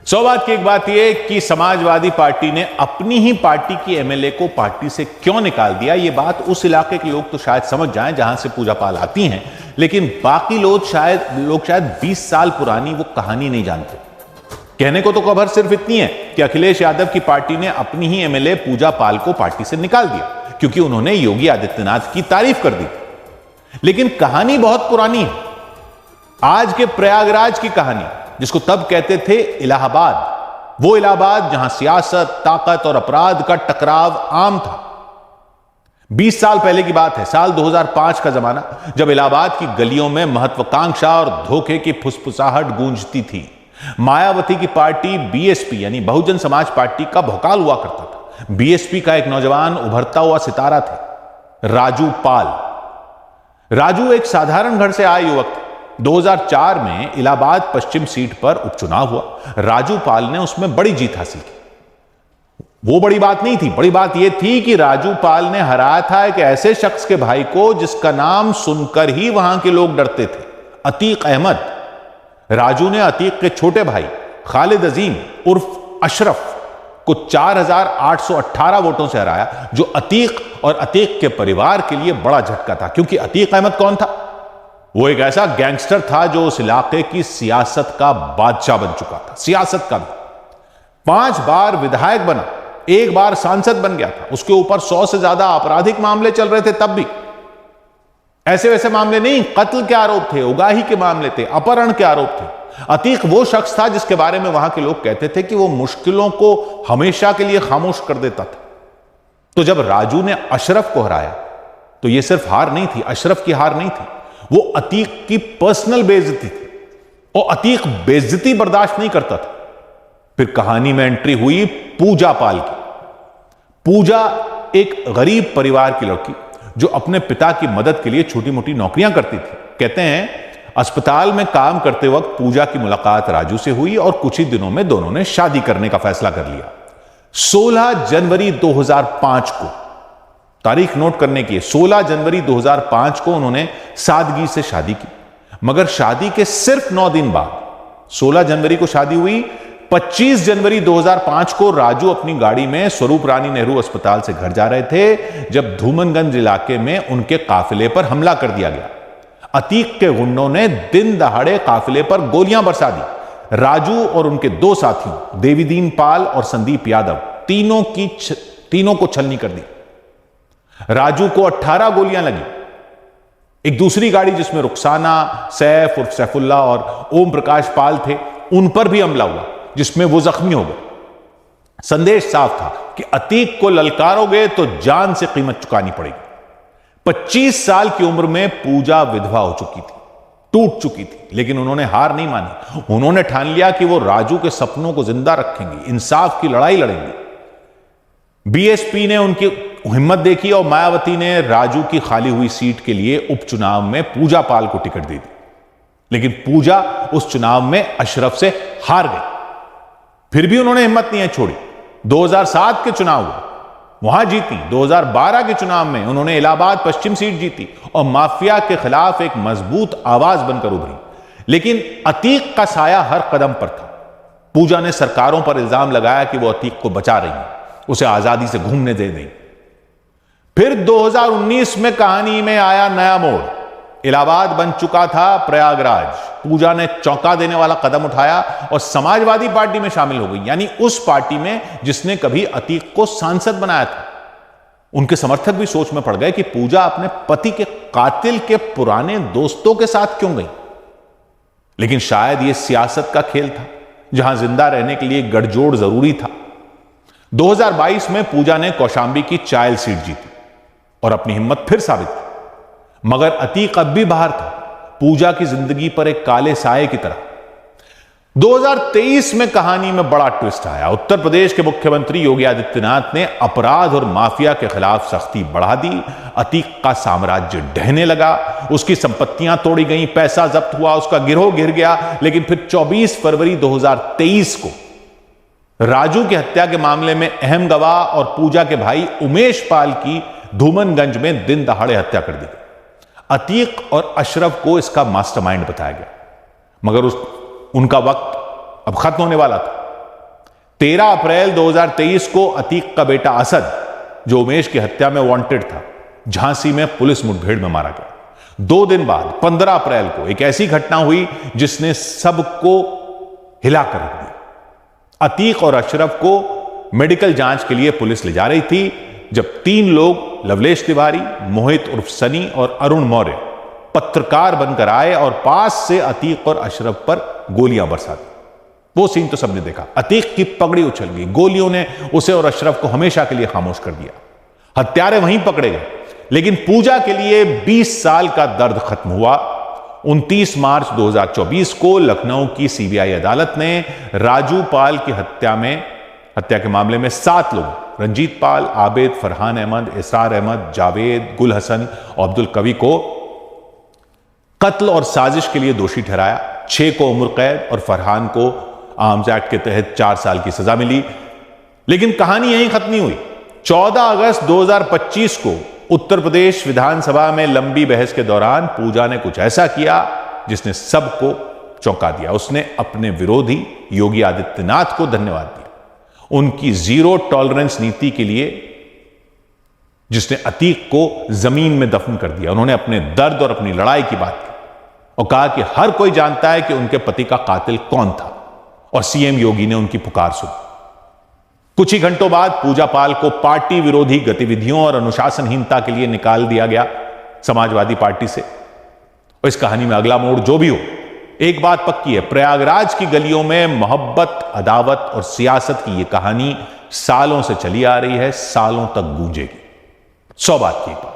सौभाग्य की एक बात यह कि समाजवादी पार्टी ने अपनी ही पार्टी की एमएलए को पार्टी से क्यों निकाल दिया। यह बात उस इलाके के लोग तो शायद समझ जाएं जहां से पूजा पाल आती हैं, लेकिन बाकी लोग शायद 20 साल पुरानी वो कहानी नहीं जानते। कहने को तो खबर सिर्फ इतनी है कि अखिलेश यादव की पार्टी ने अपनी ही एमएलए पूजा पाल को पार्टी से निकाल दिया क्योंकि उन्होंने योगी आदित्यनाथ की तारीफ कर दी। लेकिन कहानी बहुत पुरानी है। आज के प्रयागराज की कहानी, जिसको तब कहते थे इलाहाबाद, वो इलाहाबाद जहां सियासत, ताकत और अपराध का टकराव आम था। 20 साल पहले की बात है, साल 2005 का जमाना, जब इलाहाबाद की गलियों में महत्वाकांक्षा और धोखे की फुसफुसाहट गूंजती थी। मायावती की पार्टी बीएसपी यानी बहुजन समाज पार्टी का भौकाल हुआ करता था। बीएसपी का एक नौजवान उभरता हुआ सितारा थे, राजू पाल। राजू एक साधारण घर से आए युवक थे। 2004 में इलाहाबाद पश्चिम सीट पर उपचुनाव हुआ। राजू पाल ने उसमें बड़ी जीत हासिल की। वो बड़ी बात नहीं थी, बड़ी बात यह थी कि राजू पाल ने हराया था एक ऐसे शख्स के भाई को जिसका नाम सुनकर ही वहां के लोग डरते थे, अतीक अहमद। राजू ने अतीक के छोटे भाई खालिद अजीम उर्फ अशरफ को 4818 वोटों से हराया, जो अतीक और अतीक के परिवार के लिए बड़ा झटका था। क्योंकि अतीक अहमद कौन था? वो एक ऐसा गैंगस्टर था जो उस इलाके की सियासत का बादशाह बन चुका था, सियासत का भी। 5 बार विधायक बना, 1 बार सांसद बन गया था। उसके ऊपर 100 से ज्यादा आपराधिक मामले चल रहे थे तब भी। ऐसे वैसे मामले नहीं, कत्ल के आरोप थे, उगाही के मामले थे, अपहरण के आरोप थे। अतीक वो शख्स था जिसके बारे में वहां के लोग कहते थे कि वो मुश्किलों को हमेशा के लिए खामोश कर देता था। तो जब राजू ने अशरफ को हराया तो यह सिर्फ हार नहीं थी, अशरफ की हार नहीं थी, वो अतीक की पर्सनल बेइज्जती थी और अतीक बेइज्जती बर्दाश्त नहीं करता था। फिर कहानी में एंट्री हुई पूजा पाल की। पूजा एक गरीब परिवार की लड़की जो अपने पिता की मदद के लिए छोटी मोटी नौकरियां करती थी। कहते हैं अस्पताल में काम करते वक्त पूजा की मुलाकात राजू से हुई और कुछ ही दिनों में दोनों ने शादी करने का फैसला कर लिया। 16 जनवरी 2005 को, तारीख नोट करने की है, 16 जनवरी 2005 को उन्होंने सादगी से शादी की। मगर शादी के सिर्फ 9 दिन बाद, 16 जनवरी को शादी हुई, 25 जनवरी 2005 को राजू अपनी गाड़ी में स्वरूप रानी नेहरू अस्पताल से घर जा रहे थे जब धूमनगंज इलाके में उनके काफिले पर हमला कर दिया गया। अतीक के गुंडों ने दिन दहाड़े काफिले पर गोलियां बरसा दी। राजू और उनके 2 साथियों देवीदीन पाल और संदीप यादव तीनों को छलनी कर दी। राजू को 18 गोलियां लगी। एक दूसरी गाड़ी जिसमें रुखसाना, सैफ उर्फ सैफुल्ला और ओम प्रकाश पाल थे, उन पर भी हमला हुआ जिसमें वो जख्मी हो गए। संदेश साफ था कि अतीक को ललकारोगे तो जान से कीमत चुकानी पड़ेगी। 25 साल की उम्र में पूजा विधवा हो चुकी थी, टूट चुकी थी, लेकिन उन्होंने हार नहीं मानी। उन्होंने ठान लिया कि वो राजू के सपनों को जिंदा रखेंगी, इंसाफ की लड़ाई लड़ेंगी। बीएसपी ने उनकी हिम्मत देखी और मायावती ने राजू की खाली हुई सीट के लिए उपचुनाव में पूजा पाल को टिकट दे दी। लेकिन पूजा उस चुनाव में अशरफ से हार गई। फिर भी उन्होंने हिम्मत नहीं छोड़ी। 2007 के चुनाव हुए, वहां जीती। 2012 के चुनाव में उन्होंने इलाहाबाद पश्चिम सीट जीती और माफिया के खिलाफ एक मजबूत आवाज बनकर उभरी। लेकिन अतीक का साया हर कदम पर था। पूजा ने सरकारों पर इल्जाम लगाया कि वो अतीक को बचा रही हैं, उसे आजादी से घूमने दे दें। फिर 2019 में कहानी में आया नया मोड़। इलाहाबाद बन चुका था प्रयागराज। पूजा ने चौंका देने वाला कदम उठाया और समाजवादी पार्टी में शामिल हो गई, यानी उस पार्टी में जिसने कभी अतीक को सांसद बनाया था। उनके समर्थक भी सोच में पड़ गए कि पूजा अपने पति के कातिल के पुराने दोस्तों के साथ क्यों गई। लेकिन शायद यह सियासत का खेल था जहां जिंदा रहने के लिए गठजोड़ जरूरी था। 2022 में पूजा ने कौशांबी की चायल सीट जीती और अपनी हिम्मत फिर साबित की। मगर अतीक अब भी बाहर था, पूजा की जिंदगी पर एक काले साए की तरह। 2023 में कहानी में बड़ा ट्विस्ट आया। उत्तर प्रदेश के मुख्यमंत्री योगी आदित्यनाथ ने अपराध और माफिया के खिलाफ सख्ती बढ़ा दी। अतीक का साम्राज्य ढहने लगा, उसकी संपत्तियां तोड़ी गई, पैसा जब्त हुआ, उसका गिरोह गिर गया। लेकिन फिर 24 फरवरी 2023 को राजू की हत्या के मामले में अहम गवाह और पूजा के भाई उमेश पाल की धूमनगंज में दिन दहाड़े हत्या कर दी गई। अतीक और अशरफ को इसका मास्टरमाइंड बताया गया, मगर उनका वक्त अब खत्म होने वाला था। 13 अप्रैल 2023 को अतीक का बेटा असद, जो उमेश की हत्या में वांटेड था, झांसी में पुलिस मुठभेड़ में मारा गया। 2 दिन बाद 15 अप्रैल को एक ऐसी घटना हुई जिसने सबको हिलाकर रख दिया। अतीक और अशरफ को मेडिकल जांच के लिए पुलिस ले जा रही थी जब 3 लोग, लवलेश तिवारी, मोहित उर्फ सनी और अरुण मौर्य, पत्रकार बनकर आए और पास से अतीक और अशरफ पर गोलियां बरसा दी। वो सीन तो सबने देखा। अतीक की पगड़ी उछल गई, गोलियों ने उसे और अशरफ को हमेशा के लिए खामोश कर दिया। हत्यारे वहीं पकड़े गए, लेकिन पूजा के लिए 20 साल का दर्द खत्म हुआ। 29 मार्च 2024 को लखनऊ की सीबीआई अदालत ने राजू पाल की हत्या के मामले में 7 लोग, रंजीत पाल, आबिद, फरहान अहमद, इसरार अहमद, जावेद, गुल हसन और अब्दुल कवी को कत्ल और साजिश के लिए दोषी ठहराया। 6 को उम्र कैद और फरहान को आर्म्स एक्ट के तहत 4 साल की सजा मिली। लेकिन कहानी यहीं खत्म नहीं हुई। 14 अगस्त 2025 को उत्तर प्रदेश विधानसभा में लंबी बहस के दौरान पूजा ने कुछ ऐसा किया जिसने सबको चौंका दिया। उसने अपने विरोधी योगी आदित्यनाथ को धन्यवाद दिया, उनकी जीरो टॉलरेंस नीति के लिए, जिसने अतीक को जमीन में दफन कर दिया। उन्होंने अपने दर्द और अपनी लड़ाई की बात की और कहा कि हर कोई जानता है कि उनके पति का कातिल कौन था, और सीएम योगी ने उनकी पुकार सुनी। कुछ ही घंटों बाद पूजा पाल को पार्टी विरोधी गतिविधियों और अनुशासनहीनता के लिए निकाल दिया गया समाजवादी पार्टी से। और इस कहानी में अगला मोड़ जो भी हो, एक बात पक्की है, प्रयागराज की गलियों में मोहब्बत, अदावत और सियासत की यह कहानी सालों से चली आ रही है, सालों तक गूंजेगी। 100 बात की बात।